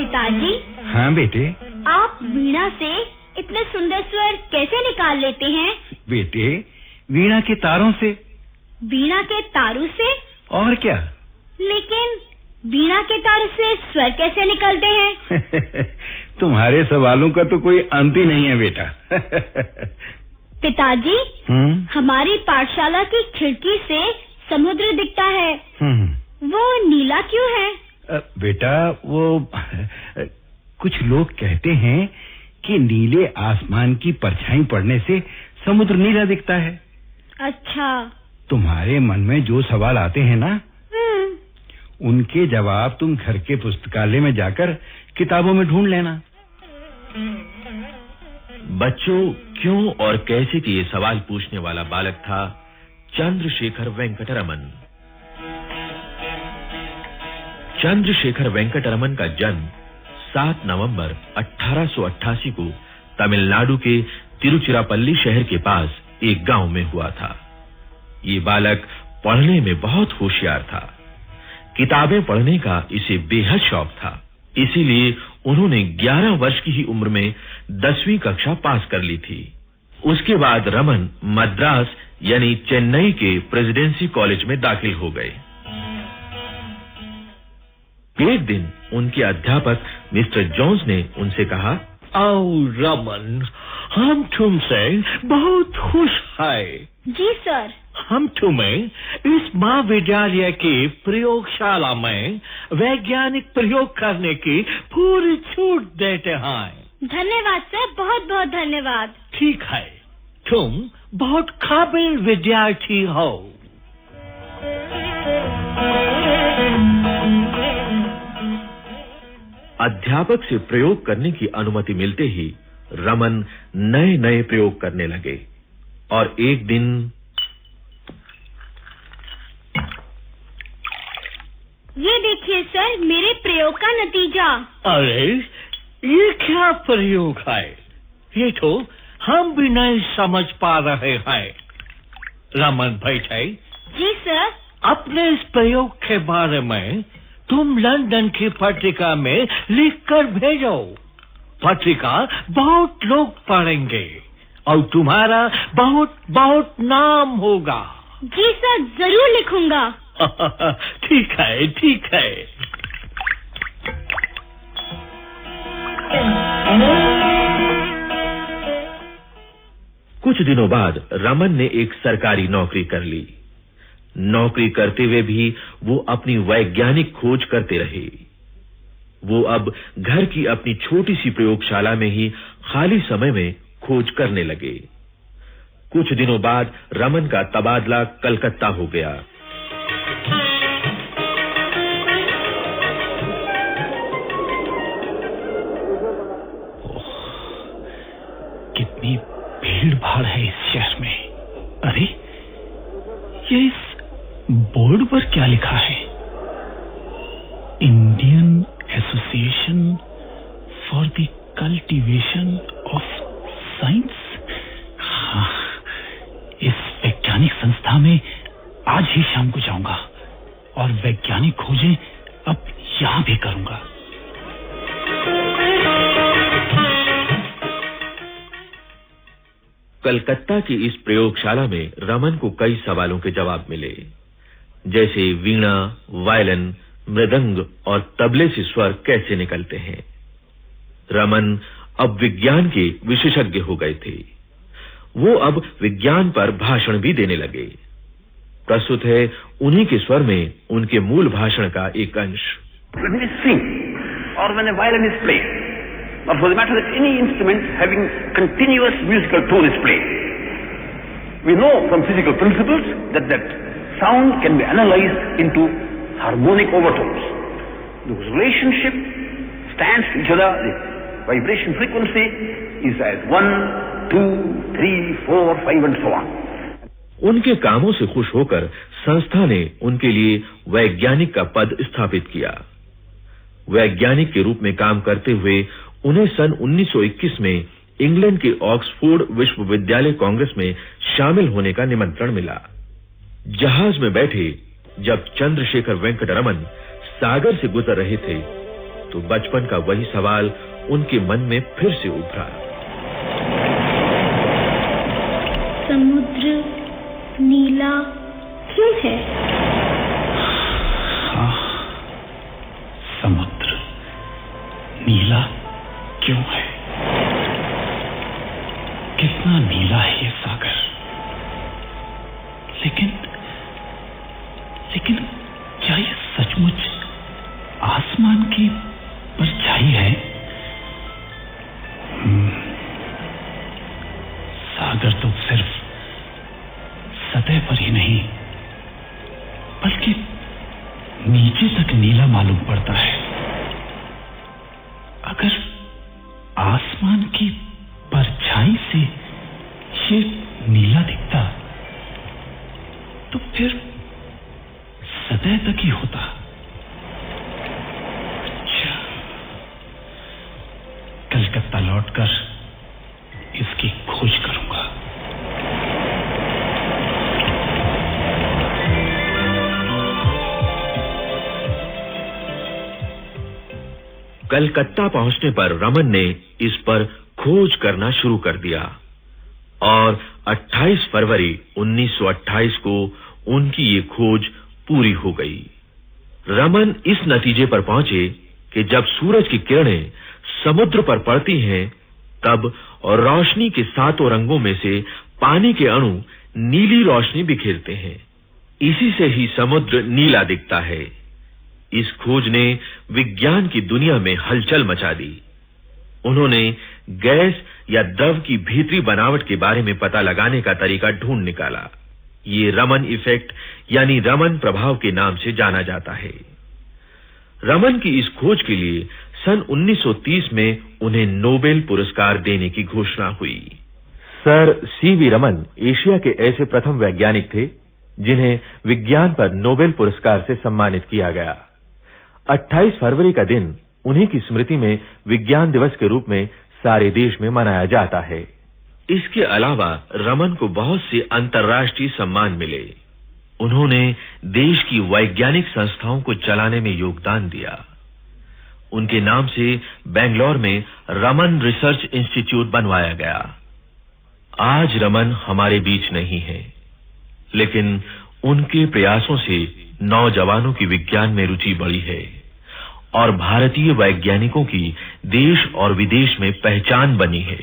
पिताजी। हाँ बेटे। आप वीणा से इतने सुंदर स्वर कैसे निकाल लेते हैं? बेटे, वीणा के तारों से। वीणा के तारों से? और क्या। लेकिन वीणा के तारों से स्वर कैसे निकलते हैं? तुम्हारे सवालों का तो कोई अंत ही नहीं है बेटा। पिताजी, हमारी पाठशाला की खिड़की से समुद्र दिखता है। वो नीला क्यों है? बेटा, वो कुछ लोग कहते हैं कि नीले आसमान की परछाई पड़ने से समुद्र नीला दिखता है। अच्छा। तुम्हारे मन में जो सवाल आते हैं ना, उनके जवाब तुम घर के पुस्तकालय में जाकर किताबों में ढूंढ लेना। बच्चों, क्यों और कैसे के ये सवाल पूछने वाला बालक था चंद्रशेखर वेंकटरमन। चंद्रशेखर वेंकटरमन का जन्म 7 नवंबर 1888 को तमिलनाडु के तिरुचिरापल्ली शहर के पास एक गांव में हुआ था। ये बालक पढ़ने में बहुत होशियार था। किताबें पढ़ने का इसे बेहद शौक था। इसीलिए उन्होंने 11 वर्ष की ही उम्र में 10वीं कक्षा पास कर ली थी। उसके बाद रमन मद्रास यानी चेन्नई के प्रेसिडेंसी कॉलेज में दाखिल हो गए। एक दिन उनके अध्यापक मिस्टर जोन्स ने उनसे कहा, आओ रमन, हम तुमसे बहुत खुश हैं। जी सर। हम तुम्हें इस महाविद्यालय की प्रयोगशाला में वैज्ञानिक प्रयोग करने की पूरी छूट देते हैं। धन्यवाद सर, बहुत बहुत धन्यवाद। ठीक है, तुम बहुत काबिल विद्यार्थी हो। अध्यापक से प्रयोग करने की अनुमति मिलते ही रमन नए-नए प्रयोग करने लगे और एक दिन ये देखिए सर, मेरे प्रयोग का नतीजा। अरे, ये क्या प्रयोग है? ये तो हम भी नहीं समझ पा रहे हैं। रमन बैठे। जी सर। अपने इस प्रयोग के बारे में तुम लंदन की पत्रिका में लिखकर भेजो। पत्रिका बहुत लोग पढ़ेंगे और तुम्हारा बहुत बहुत नाम होगा। जी सर, जरूर लिखूंगा। ठीक है, ठीक है। कुछ दिनों बाद रमन ने एक सरकारी नौकरी कर ली। नौकरी करते हुए भी वो अपनी वैज्ञानिक खोज करते रहे। वो अब घर की अपनी छोटी सी प्रयोगशाला में ही खाली समय में खोज करने लगे। कुछ दिनों बाद रमन का तबादला कलकत्ता हो गया। कितनी भीड़ भाड़ है इस शहर में। अरे, ये इस बोर्ड पर क्या लिखा है? Indian association for the cultivation of science. हाँ, इस वैज्ञानिक संस्था में आज ही शाम को जाऊंगा और वैज्ञानिक खोजें अब यहां भी करूंगा। कलकत्ता की इस प्रयोगशाला में रमन को कई सवालों के जवाब मिले, जैसे वीणा, वायलिन, मृदंग और तबले से स्वर कैसे निकलते हैं। रमन अब विज्ञान के विशेषज्ञ हो गए थे। वो अब विज्ञान पर भाषण भी देने लगे। प्रस्तुत है उन्हीं के स्वर में उनके मूल भाषण का एक अंश। When we sing or when a violin is played, or for the matter that any instrument having continuous musical tone is played, we know from physical principles that sound can be analyzed into harmonic overtones. Those relationship stands to each other. The vibration frequency is as 1, 2, 3, 4, 5 and so on. उनके कामों से खुश होकर संस्था ने उनके लिए वैज्ञानिक का पद स्थापित किया। वैज्ञानिक के रूप में काम करते हुए उन्हें सन 1921 में इंग्लैंड के ऑक्सफोर्ड विश्वविद्यालय कांग्रेस में शामिल होने का निमंत्रण मिला। जहाज में बैठे जब चंद्रशेखर वेंकटरमन सागर से गुजर रहे थे, तो बचपन का वही सवाल उनके मन में फिर से उभरा। समुद्र नीला क्यों है? हाँ, समुद्र नीला क्यों है? कितना नीला है ये सागर। लेकिन क्या ये सचमुच आसमान की परछाई है? सागर तो सिर्फ सतह पर ही नहीं बल्कि नीचे तक नीला मालूम पड़ता है। अगर आसमान की परछाई से ये नीला दिखता तो फिर सतह तक ही होता। अच्छा, कलकत्ता लौटकर इसकी खोज करूंगा। कलकत्ता पहुंचने पर रमन ने इस पर खोज करना शुरू कर दिया और 28 फरवरी 1928 को उनकी ये खोज पूरी हो गई। रमन इस नतीजे पर पहुंचे कि जब सूरज की किरणें समुद्र पर पड़ती हैं तब रोशनी के 7 रंगों में से पानी के अणु नीली रोशनी बिखेरते हैं। इसी से ही समुद्र नीला दिखता है। इस खोज ने विज्ञान की दुनिया में हलचल मचा दी। उन्होंने गैस या द्रव की भीतरी बनावट के बारे में पता लगाने का तरीका ढूंढ निकाला। ये रमन इफेक्ट यानी रमन प्रभाव के नाम से जाना जाता है। रमन की इस खोज के लिए सन 1930 में उन्हें नोबेल पुरस्कार देने की घोषणा हुई। सर सीवी रमन एशिया के ऐसे प्रथम वैज्ञानिक थे जिन्हें विज्ञान पर नोबेल पुरस्कार से सम्मानित किया गया। 28 फरवरी का दिन उन्हीं की स्मृति में विज्ञान दिवस के रूप में सारे देश में मनाया जाता है। इसके अलावा रमन को बहुत से अंतर्राष्ट्रीय सम्मान मिले। उन्होंने देश की वैज्ञानिक संस्थाओं को चलाने में योगदान दिया। उनके नाम से बेंगलुरु में रमन रिसर्च इंस्टीट्यूट बनवाया गया। आज रमन हमारे बीच नहीं है, लेकिन उनके प्रयासों से नौजवानों की विज्ञान में रुचि बढ़ी है और भारतीय वैज्ञानिकों की देश और विदेश में पहचान बनी है।